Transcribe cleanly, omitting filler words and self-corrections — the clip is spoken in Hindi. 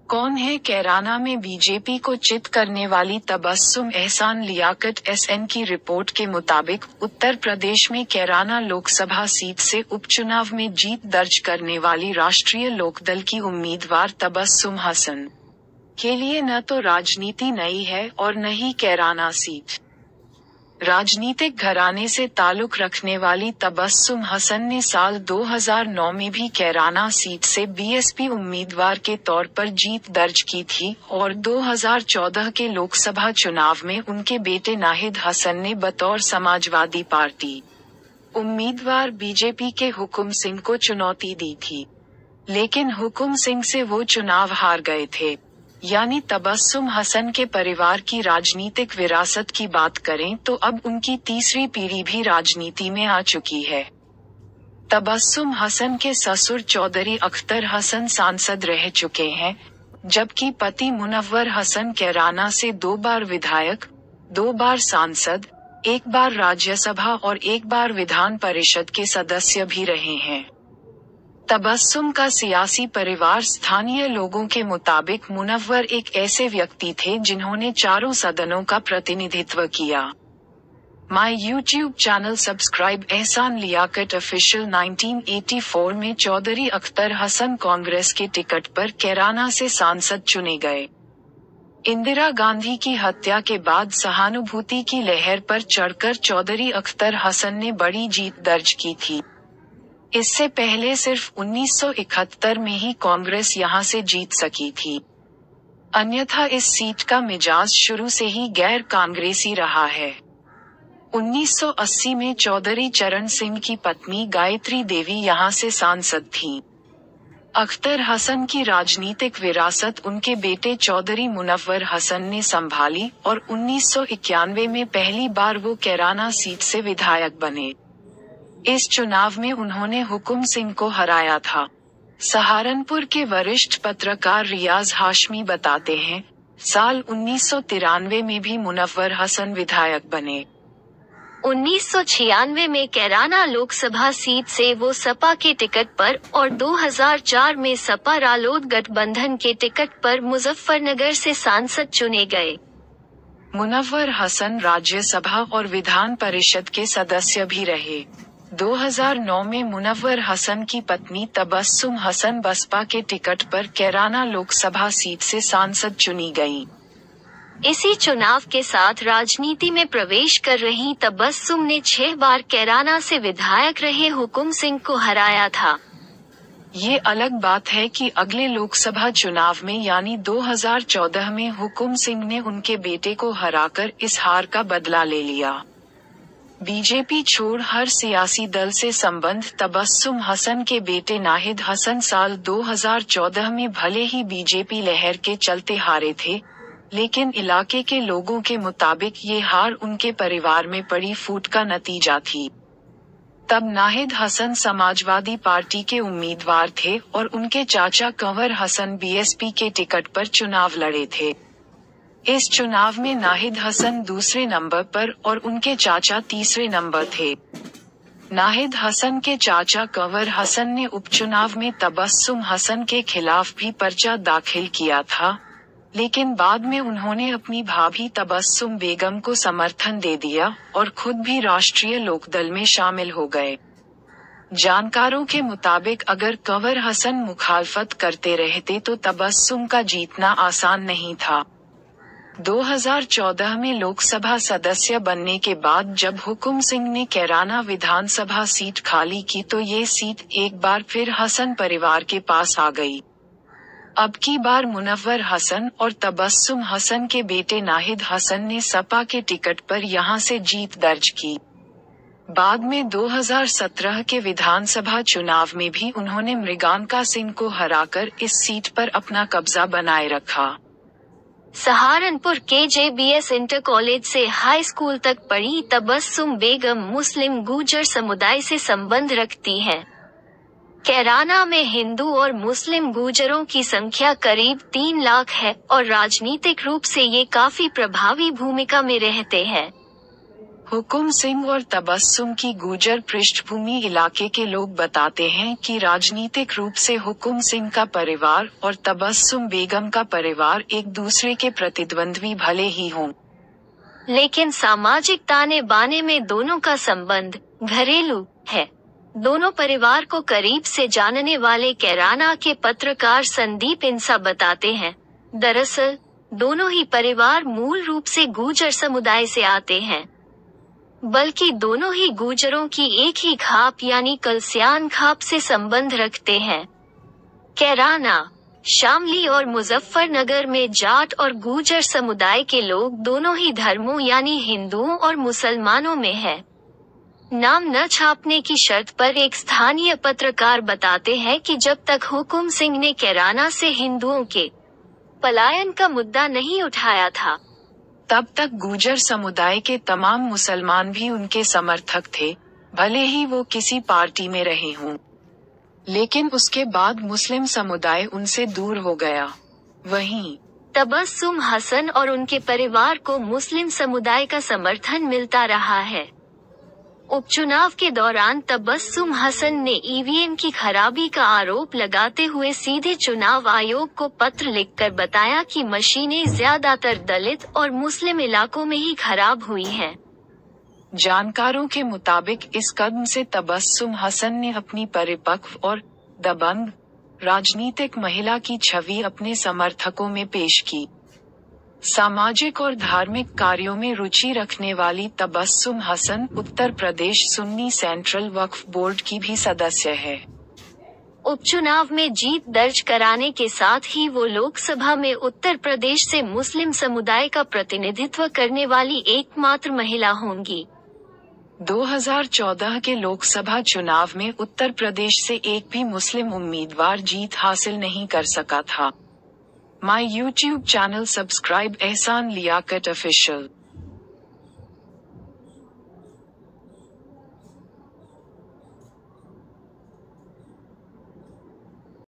कौन है कैराना में बीजेपी को चित करने वाली तबस्सुम एहसान लियाकत एसएन की रिपोर्ट के मुताबिक उत्तर प्रदेश में कैराना लोकसभा सीट से उपचुनाव में जीत दर्ज करने वाली राष्ट्रीय लोकदल की उम्मीदवार तबस्सुम हसन के लिए न तो राजनीति नई है और न ही कैराना सीट। राजनीतिक घराने से ताल्लुक रखने वाली तबस्सुम हसन ने साल 2009 में भी कैराना सीट से बीएसपी उम्मीदवार के तौर पर जीत दर्ज की थी और 2014 के लोकसभा चुनाव में उनके बेटे नाहिद हसन ने बतौर समाजवादी पार्टी उम्मीदवार बीजेपी के हुकुम सिंह को चुनौती दी थी, लेकिन हुकुम सिंह से वो चुनाव हार गए थे। यानी तबस्सुम हसन के परिवार की राजनीतिक विरासत की बात करें तो अब उनकी तीसरी पीढ़ी भी राजनीति में आ चुकी है। तबस्सुम हसन के ससुर चौधरी अख्तर हसन सांसद रह चुके हैं, जबकि पति मुनव्वर हसन कैराना से 2 बार विधायक, 2 बार सांसद, 1 बार राज्यसभा और 1 बार विधान परिषद के सदस्य भी रहे हैं। तबस्सुम का सियासी परिवार स्थानीय लोगों के मुताबिक मुनव्वर एक ऐसे व्यक्ति थे जिन्होंने चारों सदनों का प्रतिनिधित्व किया। माय यूट्यूब चैनल सब्सक्राइब एहसान लियाकत ऑफिशियल 1984 में चौधरी अख्तर हसन कांग्रेस के टिकट पर कैराना से सांसद चुने गए। इंदिरा गांधी की हत्या के बाद सहानुभूति की लहर पर चढ़कर चौधरी अख्तर हसन ने बड़ी जीत दर्ज की थी। इससे पहले सिर्फ 1971 में ही कांग्रेस यहां से जीत सकी थी। अन्यथा इस सीट का मिजाज शुरू से ही गैर कांग्रेसी रहा है। 1980 में चौधरी चरण सिंह की पत्नी गायत्री देवी यहां से सांसद थीं। अख्तर हसन की राजनीतिक विरासत उनके बेटे चौधरी मुनव्वर हसन ने संभाली और 1991 में पहली बार वो कैराना सीट से विधायक बने। इस चुनाव में उन्होंने हुकुम सिंह को हराया था। सहारनपुर के वरिष्ठ पत्रकार रियाज हाशमी बताते हैं, साल 1993 में भी मुनव्वर हसन विधायक बने। 1996 में कैराना लोकसभा सीट से वो सपा के टिकट पर और 2004 में सपा रालोद गठबंधन के टिकट पर मुजफ्फरनगर से सांसद चुने गए। मुनव्वर हसन राज्यसभा और विधान परिषद के सदस्य भी रहे। 2009 में मुनव्वर हसन की पत्नी तबस्सुम हसन बसपा के टिकट पर कैराना लोकसभा सीट से सांसद चुनी गईं। इसी चुनाव के साथ राजनीति में प्रवेश कर रही तबस्सुम ने 6 बार कैराना से विधायक रहे हुकुम सिंह को हराया था। ये अलग बात है कि अगले लोकसभा चुनाव में यानी 2014 में हुकुम सिंह ने उनके बेटे को हराकर इस हार का बदला ले लिया। बीजेपी छोड़ हर सियासी दल से संबंध तबस्सुम हसन के बेटे नाहिद हसन साल 2014 में भले ही बीजेपी लहर के चलते हारे थे, लेकिन इलाके के लोगों के मुताबिक ये हार उनके परिवार में पड़ी फूट का नतीजा थी। तब नाहिद हसन समाजवादी पार्टी के उम्मीदवार थे और उनके चाचा कंवर हसन बीएसपी के टिकट पर चुनाव लड़े थे। इस चुनाव में नाहिद हसन दूसरे नंबर पर और उनके चाचा तीसरे नंबर थे। नाहिद हसन के चाचा कंवर हसन ने उपचुनाव में तबस्सुम हसन के खिलाफ भी पर्चा दाखिल किया था, लेकिन बाद में उन्होंने अपनी भाभी तबस्सुम बेगम को समर्थन दे दिया और खुद भी राष्ट्रीय लोकदल में शामिल हो गए। जानकारों के मुताबिक अगर कंवर हसन मुखालफत करते रहते तो तबस्सुम का जीतना आसान नहीं था। 2014 में लोकसभा सदस्य बनने के बाद जब हुकुम सिंह ने कैराना विधानसभा सीट खाली की तो ये सीट एक बार फिर हसन परिवार के पास आ गई। अब की बार मुनव्वर हसन और तबस्सुम हसन के बेटे नाहिद हसन ने सपा के टिकट पर यहां से जीत दर्ज की। बाद में 2017 के विधानसभा चुनाव में भी उन्होंने मृगांका सिंह को हराकर इस सीट पर अपना कब्जा बनाए रखा। सहारनपुर के जेबीएस इंटर कॉलेज से हाई स्कूल तक पढ़ी तबस्सुम बेगम मुस्लिम गुर्जर समुदाय से संबंध रखती हैं। कैराना में हिंदू और मुस्लिम गुर्जरों की संख्या करीब 3 लाख है और राजनीतिक रूप से ये काफी प्रभावी भूमिका में रहते हैं। हुकुम सिंह और तबस्सुम की गुर्जर पृष्ठभूमि इलाके के लोग बताते हैं कि राजनीतिक रूप से हुकुम सिंह का परिवार और तबस्सुम बेगम का परिवार एक दूसरे के प्रतिद्वंद्वी भले ही हों, लेकिन सामाजिक ताने बाने में दोनों का संबंध घरेलू है। दोनों परिवार को करीब से जानने वाले कैराना के पत्रकार संदीप इंसा बताते हैं, दरअसल दोनों ही परिवार मूल रूप से गुर्जर समुदाय से आते हैं, बल्कि दोनों ही गुर्जरों की एक ही खाप यानी कलस्यान खाप से संबंध रखते हैं। कैराना, शामली और मुजफ्फरनगर में जाट और गुर्जर समुदाय के लोग दोनों ही धर्मों यानी हिंदुओं और मुसलमानों में है। नाम न छापने की शर्त पर एक स्थानीय पत्रकार बताते हैं कि जब तक हुकुम सिंह ने कैराना से हिंदुओं के पलायन का मुद्दा नहीं उठाया था, तब तक गुर्जर समुदाय के तमाम मुसलमान भी उनके समर्थक थे, भले ही वो किसी पार्टी में रहे हों। लेकिन उसके बाद मुस्लिम समुदाय उनसे दूर हो गया। वहीं तबस्सुम हसन और उनके परिवार को मुस्लिम समुदाय का समर्थन मिलता रहा है। उपचुनाव के दौरान तबस्सुम हसन ने ईवीएम की खराबी का आरोप लगाते हुए सीधे चुनाव आयोग को पत्र लिखकर बताया कि मशीनें ज्यादातर दलित और मुस्लिम इलाकों में ही खराब हुई हैं। जानकारों के मुताबिक इस कदम से तबस्सुम हसन ने अपनी परिपक्व और दबंग राजनीतिक महिला की छवि अपने समर्थकों में पेश की। सामाजिक और धार्मिक कार्यों में रुचि रखने वाली तबस्सुम हसन उत्तर प्रदेश सुन्नी सेंट्रल वक्फ बोर्ड की भी सदस्य है। उपचुनाव में जीत दर्ज कराने के साथ ही वो लोकसभा में उत्तर प्रदेश से मुस्लिम समुदाय का प्रतिनिधित्व करने वाली एकमात्र महिला होंगी। 2014 के लोकसभा चुनाव में उत्तर प्रदेश से एक भी मुस्लिम उम्मीदवार जीत हासिल नहीं कर सका था। My YouTube channel subscribe Ehsan Liaquat Official।